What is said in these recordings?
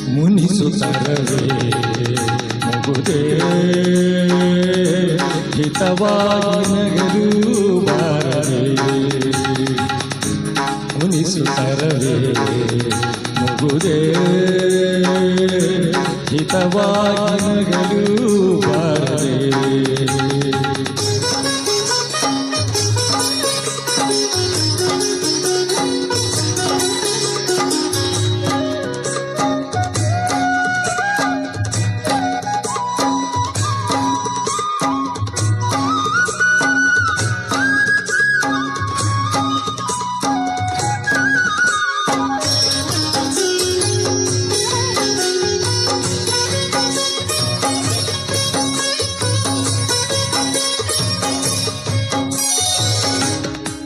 ಮುನಿಸುತ್ತರವೇ ಮುಗುದೇ ಹಿತವಾಗಿ ನಗಲು ಬಾರದೆ ಮುನಿಸುತ್ತರವೇ ಮುಗುದೇ ಹಿತವಾಗಿ ನಗಲು ಬಾರದೆ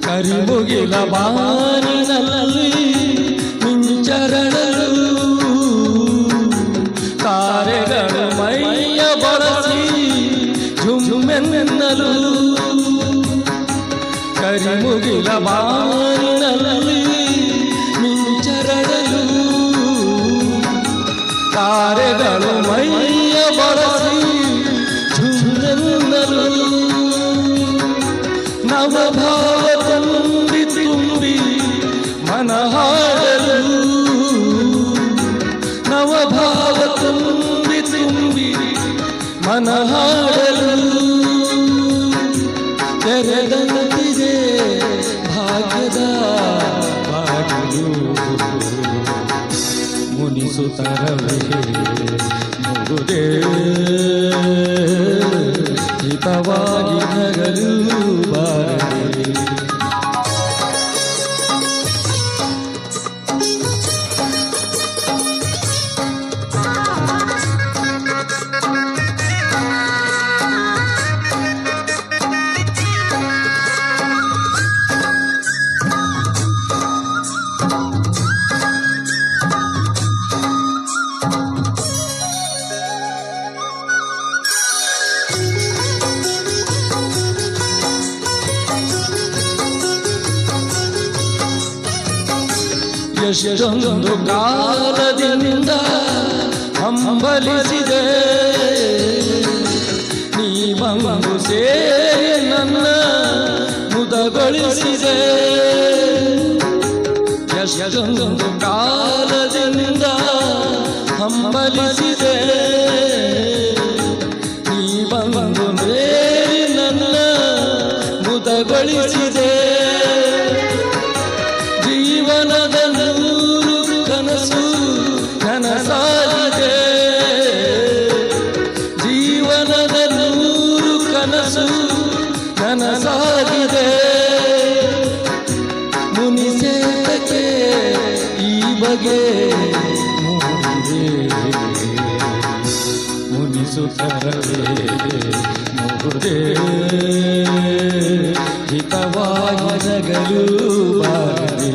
ಕರಿಮುಗಿಲ ಬಾನಿನಲ್ಲಿ ಮಿಂಚರಳಲು ತಾರೆಗಳು ಮೈಯ ಬಳಸಿ ಝುಮ್ಮೆನ್ನಲು ಕರಿಮುಗಿಲ ಬಾನಿನಲ್ಲಿ ಮಿಂಚರಳಲು ತಾರೆಗಳು ಮೈಯ ಬಳಸಿ ಝುಮ್ಮೆನ್ನಲು ನವಭಾವ ತುಂಬಿ ತುಂಬಿ ಮನ ಹಾಡಲು ನವಭಾವ ತುಂಬಿ ತುಂಬಿ ಮನ ಹಾಡಲು ತೆರೆದಂತಿದೆ ಭಾಗ್ಯದ ಬಾಗಿಲು ಮುನಿಸುತ್ತರವೇ ಮುಗುದೇ ಹಿತವಾಗಿ ನಗಲು ಬಾರದೆ ಎಷ್ಟೊಂದು ಕಾಲದಿಂದ ಹಂಬಲಿಸಿದೆ ನೀ ಬಂದು ಸೇರಿ ನನ್ನ ಮುದಗೊಳಿಸಿದೆ ಎಷ್ಟೊಂದು ಕಾಲದಿಂದ ಹಂಬಲಿಸಿದೆ ನೀ ಬಂದು ಸೇರಿ ನನ್ನ ಮುದಗೊಳಿಸಿದೆ ಜೀವನದ ನೂರು ಕನಸು ನನಸಾಗಿದೆ ಜೀವನದ ನೂರು ಕನಸು ನನಸಾಗಿದೆ ಮುನಿಸೇತಕ್ಕೆ ಈ ಬಗೆ ಮುನಿಸುತ್ತರವೇ ಮುಗುದೇ ಹಿತವಾಗಿ ನಗಲು ಬಾರದೆ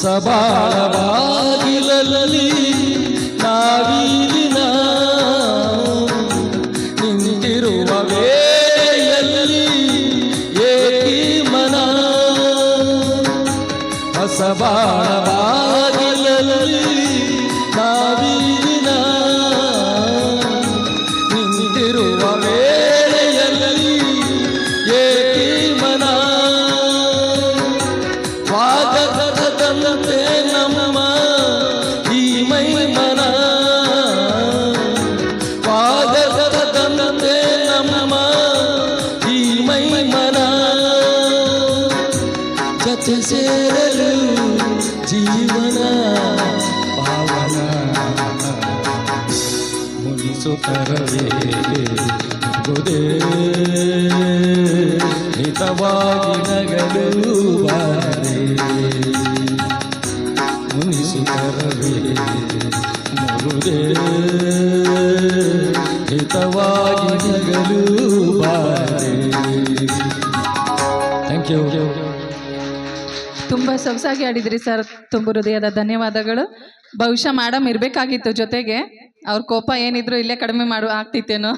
ಸಬಾಳ ಬಾಗಿಲಲ್ಲಿ ನಾವೀರಿನ ನಿಂತಿರುವ ವೇಳೆಯಲ್ಲಿ ಏಕಿ ಮನ ಸಬಾಳ ಬಾಗಿಲಲ್ಲಿ ನಾವೀರಿನ ನಿಂತಿರುವ ವೇಳೆಯಲ್ಲಿ ಜೊತೆ ಸೇರಲು ಜೀವನ ಪಾವನ ಮುನಿಸುತ್ತರವೇ ಗುದೇ ಹಿತವಾಗಿ ನಗಲು ಬಾರೆ ಮುನಿಸುತ್ತರವೇ ಮುಗುದೇ ಹಿತವಾಗಿ ನಗಲು ಬಾರೆ. Thank you. ತುಂಬ ಸೊಗಸಾಗಿ ಆಡಿದ್ರಿ ಸರ್, ತುಂಬ ಹೃದಯದ ಧನ್ಯವಾದಗಳು. ಬಹುಶಃ ಮೇಡಮ್ ಇರಬೇಕಾಗಿತ್ತು ಜೊತೆಗೆ, ಅವ್ರ ಕೋಪ ಏನಿದ್ರು ಇಲ್ಲೇ ಕಡಿಮೆ ಆಗ್ತಿತ್ತೇನೋ.